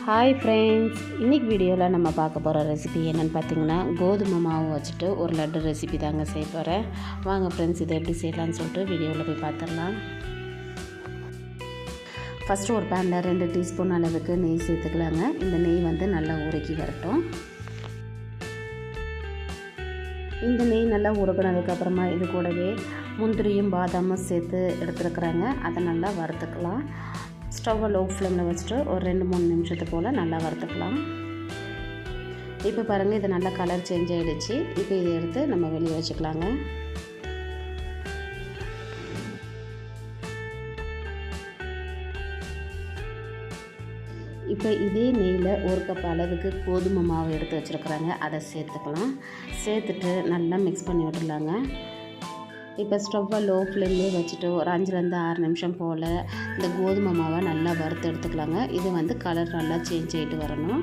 Hi friends, இன்றைக்கி வீடியோவில் நம்ம பார்க்க போகிற ரெசிபி என்னென்னு பார்த்தீங்கன்னா, கோதுமை மாவு வச்சுட்டு ஒரு லட்டு ரெசிபி தாங்க செய்ய போகிறேன். வாங்க ஃப்ரெண்ட்ஸ், இதை எப்படி செய்யலான்னு சொல்லிட்டு வீடியோவில் போய் பார்த்துடலாம். ஃபஸ்ட்டு ஒரு பேனில் 2 டீஸ்பூன் அளவுக்கு நெய் சேர்த்துக்கலாங்க. இந்த நெய் வந்து நல்லா உருக்கி வரட்டும். இந்த நெய் நல்லா உருக்கினதுக்கப்புறமா இது கூடவே முந்திரியும் பாதாமும் சேர்த்து எடுத்துருக்குறாங்க. அதை நல்லா வறுத்துக்கலாம். ஸ்டவ்வை லோ ஃப்ளேமில் வச்சுட்டு ஒரு 2-3 நிமிஷத்து போல் நல்லா வறுத்துக்கலாம். இப்போ பாருங்கள், இது நல்லா கலர் சேஞ்ச் ஆகிடுச்சு. இப்போ இதை எடுத்து நம்ம வெளியே வச்சுக்கலாங்க. இப்போ இதே நெய்யில் 1 கப் அளவுக்கு கோதுமை மாவு எடுத்து வச்சுருக்குறாங்க. அதை சேர்த்துக்கலாம். சேர்த்துட்டு நல்லா மிக்ஸ் பண்ணி விட்டுடலாங்க. இப்போ ஸ்டவ்வை லோ ஃப்ளேம்லேயே வச்சுட்டு ஒரு 5-6 நிமிஷம் போல் இந்த கோதுமை மாவை நல்லா வறுத்து எடுத்துக்கலாங்க. இது வந்து கலர் நல்லா சேஞ்ச் ஆகிட்டு வரணும்.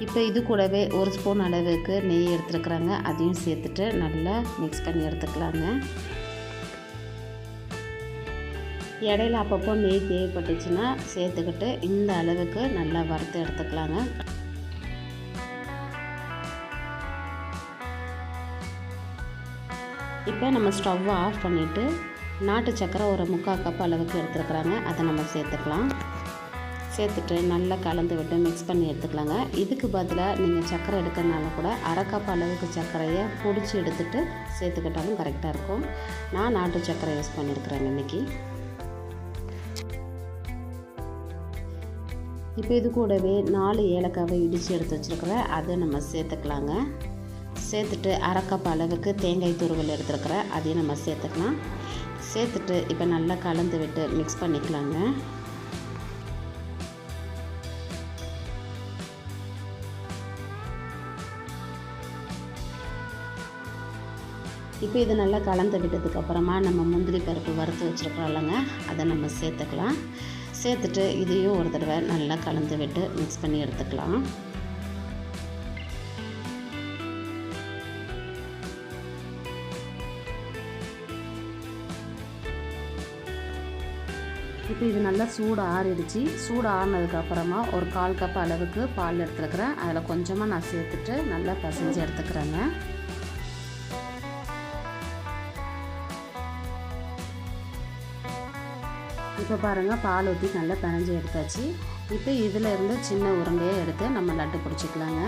இப்போ இது கூடவே 1 ஸ்பூன் அளவுக்கு நெய் எடுத்துருக்குறாங்க. அதையும் சேர்த்துட்டு நல்லா மிக்ஸ் பண்ணி எடுத்துக்கலாங்க. இடையில அப்பப்போ நெய் தேவைப்பட்டுச்சுன்னா சேர்த்துக்கிட்டு இந்த அளவுக்கு நல்லா வறுத்து எடுத்துக்கலாங்க. இப்போ நம்ம ஸ்டவ்வை ஆஃப் பண்ணிவிட்டு நாட்டு சக்கரை ஒரு 3/4 கப் அளவுக்கு எடுத்துருக்குறாங்க. அதை நம்ம சேர்த்துக்கலாம். சேர்த்துட்டு நல்லா கலந்து விட்டு மிக்ஸ் பண்ணி எடுத்துக்கலாங்க. இதுக்கு பதிலாக நீங்கள் சக்கரை எடுக்கிறதுனால கூட 1/2 கப் அளவுக்கு சர்க்கரையை பொடிச்சு எடுத்துகிட்டு சேர்த்துக்கிட்டாலும் கரெக்டாக இருக்கும். நான் நாட்டு சக்கரை யூஸ் பண்ணியிருக்கிறேங்க இன்றைக்கி. இப்போ இது கூடவே 4 ஏலக்காவை இடித்து எடுத்து வச்சுருக்கிறேன். அதை நம்ம சேர்த்துக்கலாங்க. சேர்த்துட்டு 1/2 கப் அளவுக்கு தேங்காய் துருவல் எடுத்துருக்கிறேன். அதையும் நம்ம சேர்த்துக்கலாம். சேர்த்துட்டு இப்போ நல்லா கலந்து விட்டு மிக்ஸ் பண்ணிக்கலாங்க. இப்போ இது நல்லா கலந்து விட்டதுக்கப்புறமா நம்ம முந்திரி பருப்பு வறுத்து வச்சுருக்கிறோம் இல்லைங்க, அதை நம்ம சேர்த்துக்கலாம். சேர்த்துட்டு இதையும் ஒரு தடவை நல்லா கலந்து விட்டு மிக்ஸ் பண்ணி எடுத்துக்கலாம். இப்போ இது நல்லா சூடு ஆறிடுச்சு. சூடு ஆறினதுக்கப்புறமா ஒரு 1/4 கப் அளவுக்கு பால் எடுத்துருக்குறேன். அதில் கொஞ்சமாக நான் சேர்த்துட்டு நல்லா பிசைஞ்சு எடுத்துக்கிறேங்க. இப்போ பாருங்கள், பால் ஊற்றி நல்லா பிணைஞ்சு எடுத்தாச்சு. இப்போ இதில் இருந்து சின்ன உருண்டையை எடுத்து நம்ம லட்டு பிடிச்சிக்கலாங்க.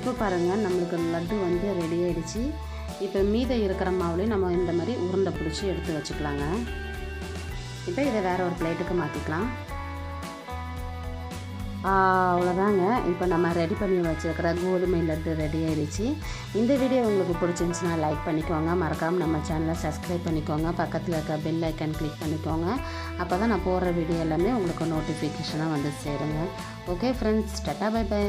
இப்போ பாருங்கள், நம்மளுக்கு லட்டு வந்து ரெடி ஆகிடுச்சு. இப்போ மீதம் இருக்கிற மாவுலேயும் நம்ம இந்த மாதிரி உருண்டை பிடிச்சி எடுத்து வச்சுக்கலாங்க. இப்போ இதை வேறு ஒரு பிளேட்டுக்கு மாற்றிக்கலாம். அவ்வளோதாங்க. இப்போ நம்ம ரெடி பண்ணி வச்சுருக்கிற கோதுமை லட்டு ரெடி ஆகிடுச்சு. இந்த வீடியோ உங்களுக்கு பிடிச்சிருந்துச்சுன்னா லைக் பண்ணிக்கோங்க. மறக்காமல் நம்ம சேனலை சப்ஸ்கிரைப் பண்ணிக்கோங்க. பக்கத்தில் இருக்க பெல் ஐக்கான் கிளிக் பண்ணிக்கோங்க. அப்போ தான் நான் போடுற வீடியோ எல்லாமே உங்களுக்கு நோட்டிஃபிகேஷனாக வந்து சேருங்க. Okay friends, tata bye bye.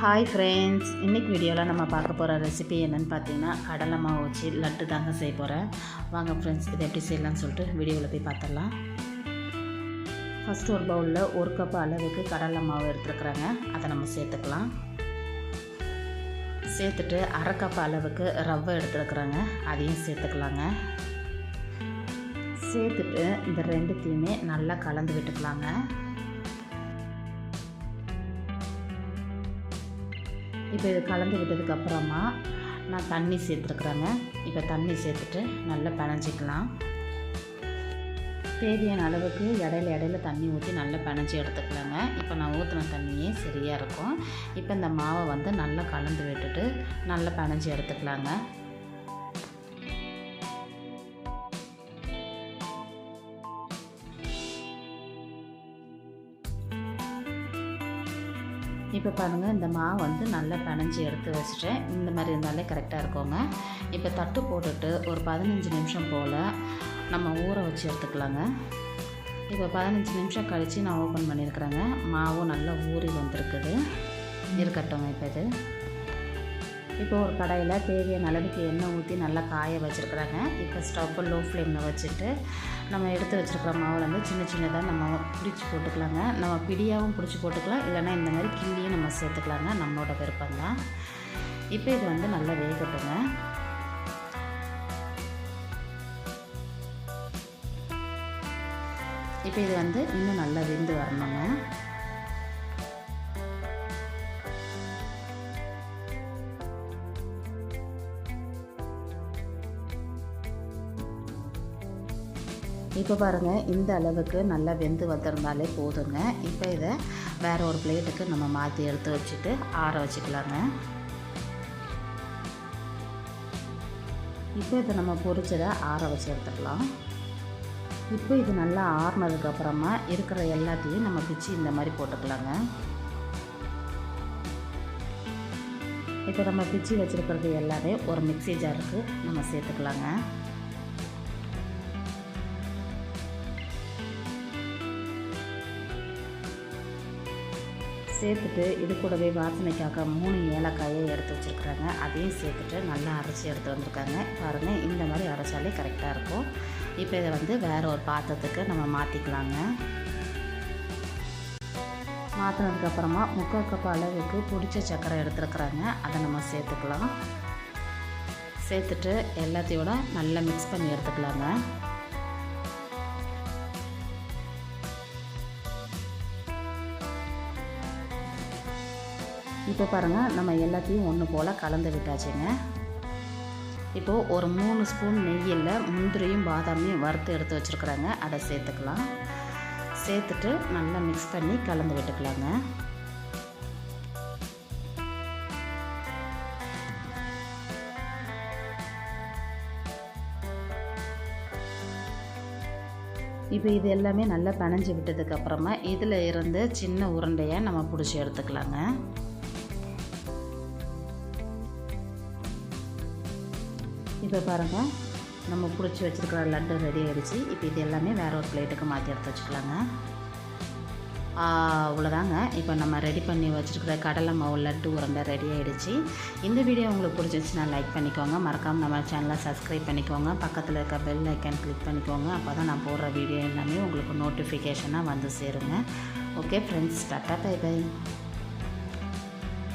Hi friends, இன்றைக்கி வீடியோவில் நம்ம பார்க்க போகிற ரெசிபி என்னென்னு பார்த்தீங்கன்னா, கடலை மாவு வச்சு லட்டு தாங்க செய்ய போகிறேன். வாங்க ஃப்ரெண்ட்ஸ், இதை எப்படி செய்யலாம்னு சொல்லிட்டு வீடியோவில் போய் பார்த்துடலாம். ஃபஸ்ட்டு ஒரு பவுலில் 1 கப் அளவுக்கு கடலை மாவு எடுத்துருக்குறாங்க. அதை நம்ம சேர்த்துக்கலாம். சேர்த்துட்டு 1/2 கப் அளவுக்கு ரவை எடுத்துருக்குறாங்க. அதையும் சேர்த்துக்கலாங்க. சேர்த்துட்டு இந்த 2த்தையுமே நல்லா கலந்து விட்டுக்கலாங்க. இப்போ இது கலந்து விட்டதுக்கப்புறமா நான் தண்ணி சேர்த்துருக்குறேங்க. இப்போ தண்ணி சேர்த்துட்டு நல்லா பிணைஞ்சிக்கலாம். தேவையான அளவுக்கு இடையில தண்ணி ஊற்றி நல்லா பிணைஞ்சி எடுத்துக்கலாங்க. இப்போ நான் ஊற்றின தண்ணியே சரியாக இருக்கும். இப்போ இந்த மாவை வந்து நல்லா கலந்து விட்டுட்டு நல்லா பிணைஞ்சி எடுத்துக்கலாங்க. இப்போ பாருங்கள், இந்த மாவு வந்து நல்லா பிணைஞ்சி எடுத்து வச்சுட்டேன். இந்த மாதிரி இருந்தாலே கரெக்டாக இருக்குங்க. இப்போ தட்டு போட்டுட்டு ஒரு 15 நிமிஷம் போல் நம்ம ஊற வச்சு எடுத்துக்கலாங்க. இப்போ 15 நிமிஷம் கழித்து நான் ஓப்பன் பண்ணியிருக்கிறேங்க. மாவும் நல்லா ஊறி வந்திருக்குது. இருக்கட்டும். இப்போ ஒரு கடாயில் தேவையான அளவுக்கு எண்ணெய் ஊற்றி நல்லா காய வச்சுருக்குறாங்க. இப்போ ஸ்டவ்வை லோ ஃப்ளேமில் வச்சுட்டு நம்ம எடுத்து வச்சுருக்கிற மாவில் வந்து சின்ன சின்னதாக நம்ம பிடிச்சி போட்டுக்கலாங்க. நம்ம பிடியாகவும் பிடிச்சி போட்டுக்கலாம், இல்லைனா இந்த மாதிரி கிள்ளியும் நம்ம சேர்த்துக்கலாங்க. நம்மளோட விருப்பம் தான். இப்போ இது வந்து நல்லா வேகட்டுங்க. இப்போ இது வந்து இன்னும் நல்லா வெந்து வரணுங்க. இப்போ பாருங்கள், இந்த அளவுக்கு நல்லா வெந்து வந்திருந்தாலே போதுங்க. இப்போ இதை வேறு ஒரு பிளேட்டுக்கு நம்ம மாற்றி எடுத்து வச்சுட்டு ஆற வச்சுக்கலாங்க. இப்போ இதை நம்ம பொரிச்சதை ஆற வச்சு எடுத்துக்கலாம். இப்போ இது நல்லா ஆறுனதுக்கப்புறமா இருக்கிற எல்லாத்தையும் நம்ம பிச்சு இந்த மாதிரி போட்டுக்கலாங்க. இப்போ நம்ம பிச்சு வச்சுருக்கிறது எல்லாமே ஒரு மிக்ஸி ஜாருக்கு நம்ம சேர்த்துக்கலாங்க. சேர்த்துட்டு இது கூடவே வாசனைக்காக 3 ஏலக்காயை எடுத்து வச்சுருக்குறாங்க. அதையும் சேர்த்துட்டு நல்லா அரைச்சி எடுத்து வந்திருக்காங்க. பாருங்கள், இந்த மாதிரி அரைச்சாலே கரெக்டாக இருக்கும். இப்போ இதை வந்து வேறு ஒரு பாத்திரத்துக்கு நம்ம மாற்றிக்கலாங்க. மாற்றினதுக்கப்புறமா 3/4 கப் அளவுக்கு பிடிச்ச சர்க்கரை எடுத்துருக்குறாங்க. அதை நம்ம சேர்த்துக்கலாம். சேர்த்துட்டு எல்லாத்தையோட நல்லா மிக்ஸ் பண்ணி எடுத்துக்கலாங்க. இப்போ பாருங்கள், நம்ம எல்லாத்தையும் ஒன்று போல் கலந்து விட்டாச்சுங்க. இப்போது ஒரு 3 ஸ்பூன் நெய்யில் முந்திரியும் பாதாமையும் வறுத்து எடுத்து வச்சுருக்குறாங்க. அதை சேர்த்துக்கலாம். சேர்த்துட்டு நல்லா மிக்ஸ் பண்ணி கலந்து விட்டுக்கலாங்க. இப்போ இது எல்லாமே நல்லா பிணைஞ்சி விட்டதுக்கப்புறமா இதில் இருந்து சின்ன உருண்டையை நம்ம பிடிச்சி எடுத்துக்கலாங்க. இப்போ பாருங்கள், நம்ம பிடிச்சி வச்சுருக்கிற லட்டு ரெடி ஆகிடுச்சு. இப்போ இது எல்லாமே வேறு ஒரு பிளேட்டுக்கு மாற்றி எடுத்து வச்சுக்கலாங்க. அவ்வளோதாங்க. இப்போ நம்ம ரெடி பண்ணி வச்சுருக்கிற கடலை மாவு லட்டு உருண்டை ரெடி ஆகிடுச்சு. இந்த வீடியோ உங்களுக்கு பிடிச்சிருச்சுன்னா லைக் பண்ணிக்கோங்க. மறக்காமல் நம்ம சேனலை சப்ஸ்கிரைப் பண்ணிக்கோங்க. பக்கத்தில் இருக்க பெல் ஐக்கான் கிளிக் பண்ணிக்கோங்க. அப்போ தான் நான் போடுற வீடியோ எல்லாமே உங்களுக்கு நோட்டிஃபிகேஷனாக வந்து சேருங்க. Okay friends, tata bye by.